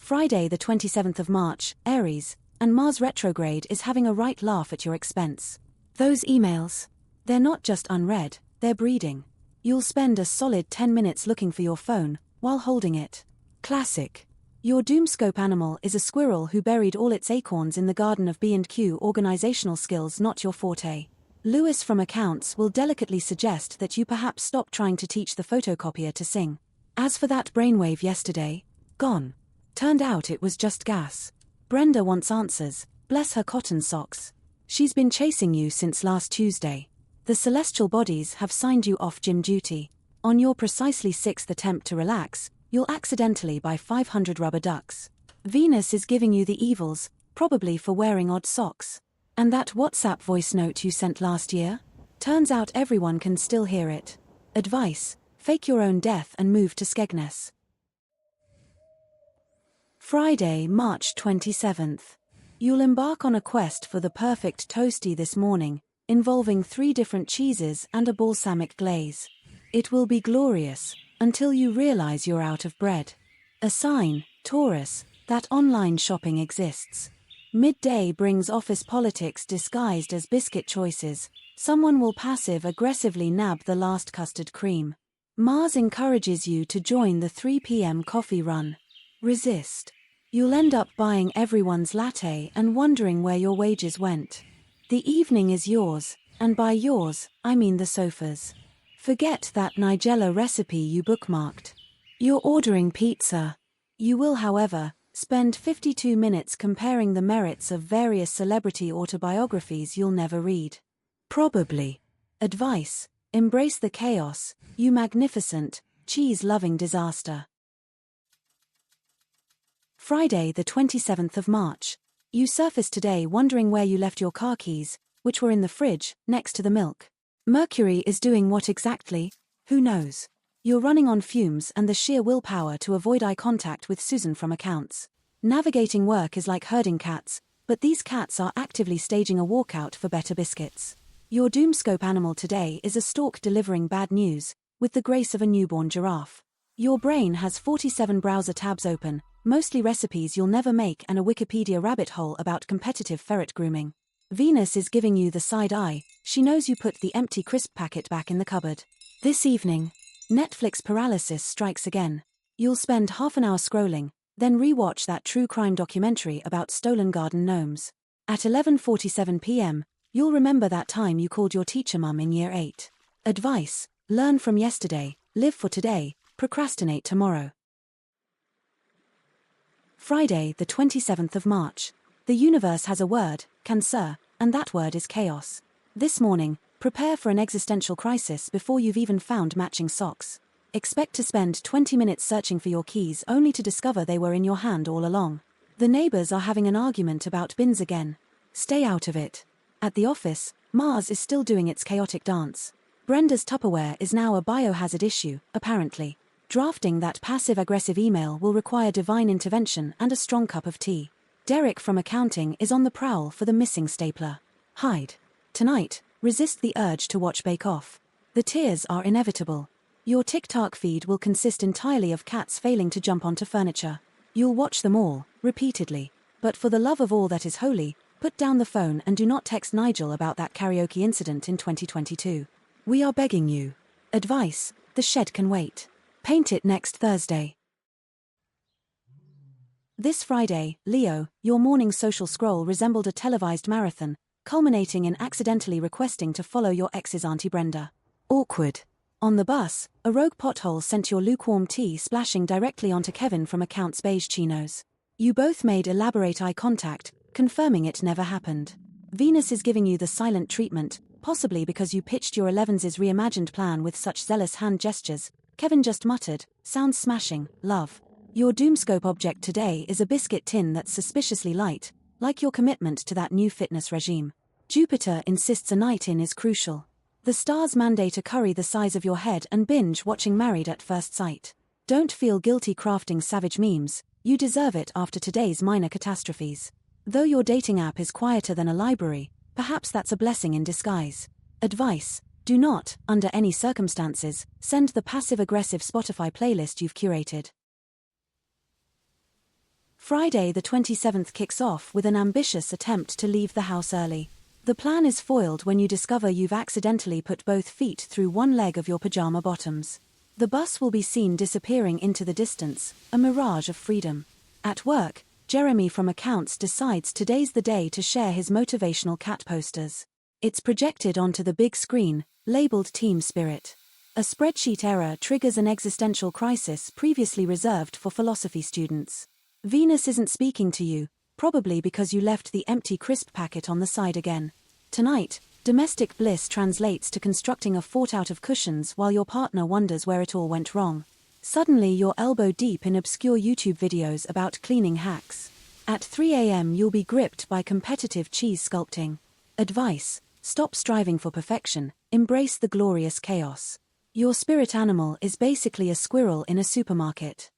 Friday the 27th of March, Aries, and Mars retrograde is having a right laugh at your expense. Those emails, they're not just unread, they're breeding. You'll spend a solid 10 minutes looking for your phone, while holding it. Classic. Your Doomscope animal is a squirrel who buried all its acorns in the garden of B&Q. Organizational skills not your forte. Lewis from accounts will delicately suggest that you perhaps stop trying to teach the photocopier to sing. As for that brainwave yesterday, gone. Turned out it was just gas. Brenda wants answers, bless her cotton socks. She's been chasing you since last Tuesday. The celestial bodies have signed you off gym duty. On your precisely 6th attempt to relax, you'll accidentally buy 500 rubber ducks. Venus is giving you the evils, probably for wearing odd socks. And that WhatsApp voice note you sent last year? Turns out everyone can still hear it. Advice: fake your own death and move to Skegness. Friday, March 27th. You'll embark on a quest for the perfect toastie this morning, involving 3 different cheeses and a balsamic glaze. It will be glorious, until you realize you're out of bread. A sign, Taurus, that online shopping exists. Midday brings office politics disguised as biscuit choices. Someone will passive-aggressively nab the last custard cream. Mars encourages you to join the 3 p.m. coffee run. Resist. You'll end up buying everyone's latte and wondering where your wages went. The evening is yours, and by yours, I mean the sofa's. Forget that Nigella recipe you bookmarked. You're ordering pizza. You will, however, spend 52 minutes comparing the merits of various celebrity autobiographies you'll never read. Probably. Advice: embrace the chaos, you magnificent, cheese-loving disaster. Friday the 27th of March. You surfaced today wondering where you left your car keys, which were in the fridge, next to the milk. Mercury is doing what exactly? Who knows? You're running on fumes and the sheer willpower to avoid eye contact with Susan from accounts. Navigating work is like herding cats, but these cats are actively staging a walkout for better biscuits. Your Doomscope animal today is a stork delivering bad news, with the grace of a newborn giraffe. Your brain has 47 browser tabs open, mostly recipes you'll never make and a Wikipedia rabbit hole about competitive ferret grooming. Venus is giving you the side eye. She knows you put the empty crisp packet back in the cupboard. This evening, Netflix paralysis strikes again. You'll spend half an hour scrolling, then re-watch that true crime documentary about stolen garden gnomes. At 11:47 p.m., you'll remember that time you called your teacher mum in year 8. Advice: learn from yesterday, live for today, procrastinate tomorrow. Friday, the 27th of March. The universe has a word, Cancer, and that word is chaos. This morning, prepare for an existential crisis before you've even found matching socks. Expect to spend 20 minutes searching for your keys only to discover they were in your hand all along. The neighbors are having an argument about bins again. Stay out of it. At the office, Mars is still doing its chaotic dance. Brenda's Tupperware is now a biohazard issue, apparently. Drafting that passive-aggressive email will require divine intervention and a strong cup of tea. Derek from accounting is on the prowl for the missing stapler. Hide. Tonight, resist the urge to watch Bake Off. The tears are inevitable. Your TikTok feed will consist entirely of cats failing to jump onto furniture. You'll watch them all, repeatedly. But for the love of all that is holy, put down the phone and do not text Nigel about that karaoke incident in 2022. We are begging you. Advice: the shed can wait. Paint it next Thursday. This Friday, Leo, your morning social scroll resembled a televised marathon, culminating in accidentally requesting to follow your ex's Auntie Brenda. Awkward. On the bus, a rogue pothole sent your lukewarm tea splashing directly onto Kevin from accounts beige chinos. You both made elaborate eye contact, confirming it never happened. Venus is giving you the silent treatment, possibly because you pitched your 11's reimagined plan with such zealous hand gestures. Kevin just muttered, sounds smashing, love. Your Doomscope object today is a biscuit tin that's suspiciously light, like your commitment to that new fitness regime. Jupiter insists a night in is crucial. The stars mandate a curry the size of your head and binge watching Married at First Sight. Don't feel guilty crafting savage memes, you deserve it after today's minor catastrophes. Though your dating app is quieter than a library, perhaps that's a blessing in disguise. Advice: do not, under any circumstances, send the passive-aggressive Spotify playlist you've curated. Friday the 27th kicks off with an ambitious attempt to leave the house early. The plan is foiled when you discover you've accidentally put both feet through one leg of your pajama bottoms. The bus will be seen disappearing into the distance, a mirage of freedom. At work, Jeremy from accounts decides today's the day to share his motivational cat posters. It's projected onto the big screen, labeled Team Spirit. A spreadsheet error triggers an existential crisis previously reserved for philosophy students. Venus isn't speaking to you, probably because you left the empty crisp packet on the side again. Tonight, domestic bliss translates to constructing a fort out of cushions while your partner wonders where it all went wrong. Suddenly you're elbow deep in obscure YouTube videos about cleaning hacks. At 3 a.m. you'll be gripped by competitive cheese sculpting. Advice: stop striving for perfection, embrace the glorious chaos. Your spirit animal is basically a squirrel in a supermarket.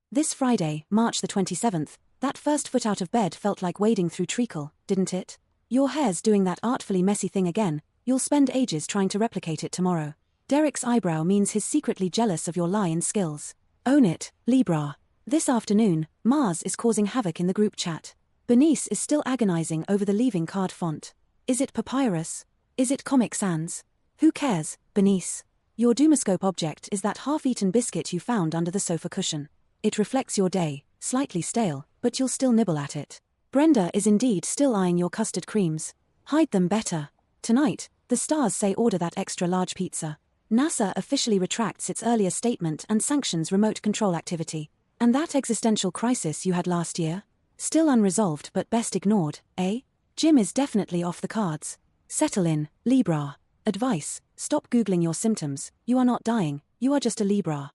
This Friday, March the 27th, that first foot out of bed felt like wading through treacle, didn't it? Your hair's doing that artfully messy thing again, you'll spend ages trying to replicate it tomorrow. Derek's eyebrow means he's secretly jealous of your lie-in skills. Own it, Libra. This afternoon, Mars is causing havoc in the group chat. Bernice is still agonizing over the leaving card font. Is it Papyrus? Is it Comic Sans? Who cares, Bernice? Your Doomoscope object is that half-eaten biscuit you found under the sofa cushion. It reflects your day, slightly stale, but you'll still nibble at it. Brenda is indeed still eyeing your custard creams. Hide them better. Tonight, the stars say order that extra-large pizza. NASA officially retracts its earlier statement and sanctions remote control activity. And that existential crisis you had last year? Still unresolved but best ignored, eh? Jim is definitely off the cards. Settle in, Libra. Advice: stop Googling your symptoms. You are not dying, you are just a Libra.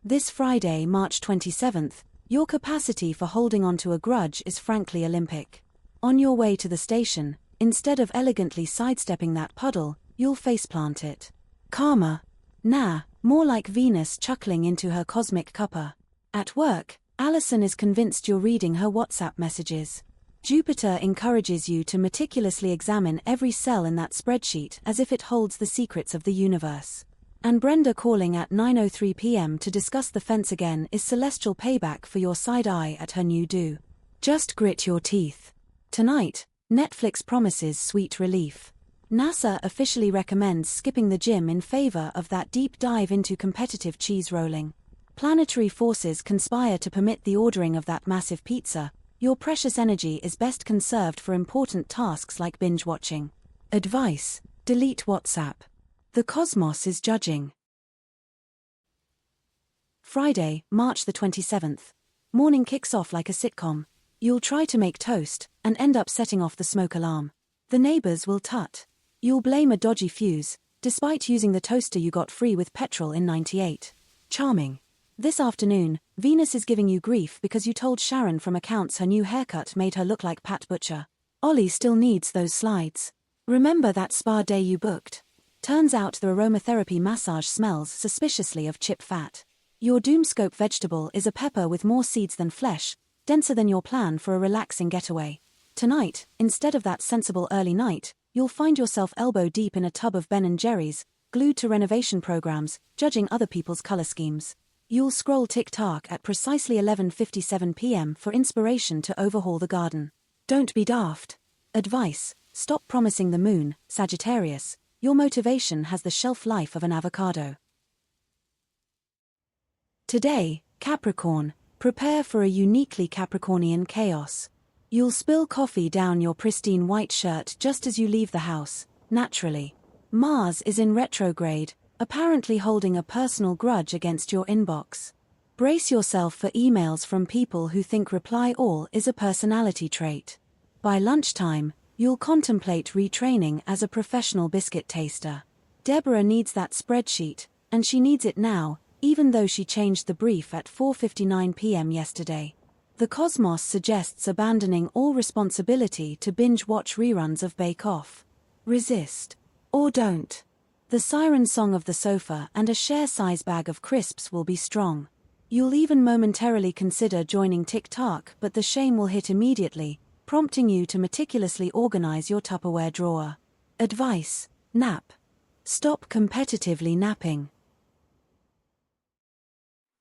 This Friday, March 27th, your capacity for holding on to a grudge is frankly Olympic. On your way to the station, instead of elegantly sidestepping that puddle, you'll faceplant it. Karma? Nah, more like Venus chuckling into her cosmic cuppa. At work, Allison is convinced you're reading her WhatsApp messages. Jupiter encourages you to meticulously examine every cell in that spreadsheet as if it holds the secrets of the universe. And Brenda calling at 9:03 p.m. to discuss the fence again is celestial payback for your side eye at her new do. Just grit your teeth. Tonight, Netflix promises sweet relief. NASA officially recommends skipping the gym in favor of that deep dive into competitive cheese rolling. Planetary forces conspire to permit the ordering of that massive pizza. Your precious energy is best conserved for important tasks like binge watching. Advice: delete WhatsApp. The cosmos is judging. Friday, March the 27th. Morning kicks off like a sitcom. You'll try to make toast, and end up setting off the smoke alarm. The neighbors will tut. You'll blame a dodgy fuse, despite using the toaster you got free with petrol in '98. Charming. This afternoon, Venus is giving you grief because you told Sharon from accounts her new haircut made her look like Pat Butcher. Ollie still needs those slides. Remember that spa day you booked? Turns out the aromatherapy massage smells suspiciously of chip fat. Your Doomscope vegetable is a pepper with more seeds than flesh, denser than your plan for a relaxing getaway. Tonight, instead of that sensible early night, you'll find yourself elbow deep in a tub of Ben & Jerry's, glued to renovation programs, judging other people's color schemes. You'll scroll TikTok at precisely 11:57 p.m. for inspiration to overhaul the garden. Don't be daft. Advice: stop promising the moon, Sagittarius. Your motivation has the shelf life of an avocado. Today, Capricorn, prepare for a uniquely Capricornian chaos. You'll spill coffee down your pristine white shirt just as you leave the house, naturally. Mars is in retrograde, apparently holding a personal grudge against your inbox. Brace yourself for emails from people who think reply all is a personality trait. By lunchtime, you'll contemplate retraining as a professional biscuit taster. Deborah needs that spreadsheet, and she needs it now, even though she changed the brief at 4:59 p.m. yesterday. The cosmos suggests abandoning all responsibility to binge-watch reruns of Bake Off. Resist. Or don't. The siren song of the sofa and a share-size bag of crisps will be strong. You'll even momentarily consider joining TikTok, but the shame will hit immediately, prompting you to meticulously organize your Tupperware drawer. Advice: nap. Stop competitively napping.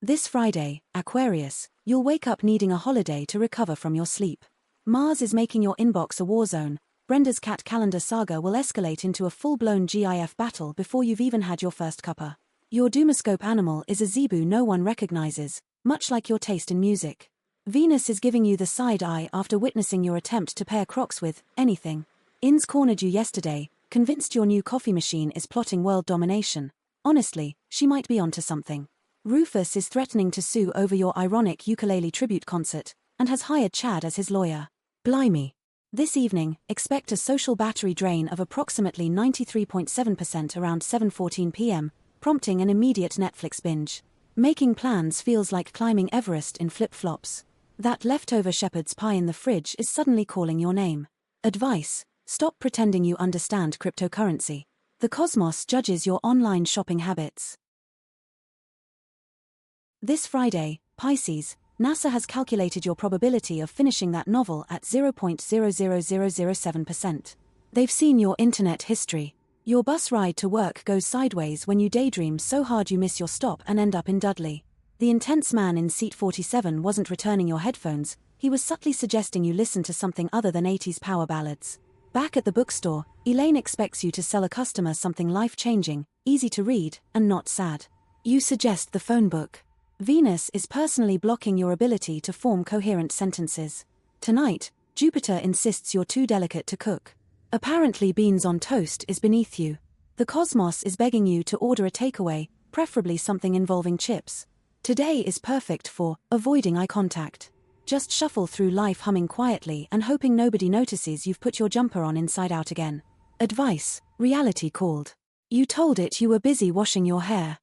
This Friday, Aquarius, you'll wake up needing a holiday to recover from your sleep. Mars is making your inbox a war zone. Brenda's cat calendar saga will escalate into a full-blown GIF battle before you've even had your first cuppa. Your Doomoscope animal is a zebu no one recognizes, much like your taste in music. Venus is giving you the side eye after witnessing your attempt to pair Crocs with anything. Ins cornered you yesterday, convinced your new coffee machine is plotting world domination. Honestly, she might be onto something. Rufus is threatening to sue over your ironic ukulele tribute concert, and has hired Chad as his lawyer. Blimey. This evening, expect a social battery drain of approximately 93.7% around 7:14 p.m., prompting an immediate Netflix binge. Making plans feels like climbing Everest in flip-flops. That leftover shepherd's pie in the fridge is suddenly calling your name. Advice: stop pretending you understand cryptocurrency. The cosmos judges your online shopping habits. This Friday, Pisces, NASA has calculated your probability of finishing that novel at 0.00007%. They've seen your internet history. Your bus ride to work goes sideways when you daydream so hard you miss your stop and end up in Dudley. The intense man in seat 47 wasn't returning your headphones, he was subtly suggesting you listen to something other than 80s power ballads. Back at the bookstore, Elaine expects you to sell a customer something life-changing, easy to read, and not sad. You suggest the phone book. Venus is personally blocking your ability to form coherent sentences. Tonight, Jupiter insists you're too delicate to cook. Apparently beans on toast is beneath you. The cosmos is begging you to order a takeaway, preferably something involving chips. Today is perfect for avoiding eye contact. Just shuffle through life humming quietly and hoping nobody notices you've put your jumper on inside out again. Advice: reality called. You told it you were busy washing your hair.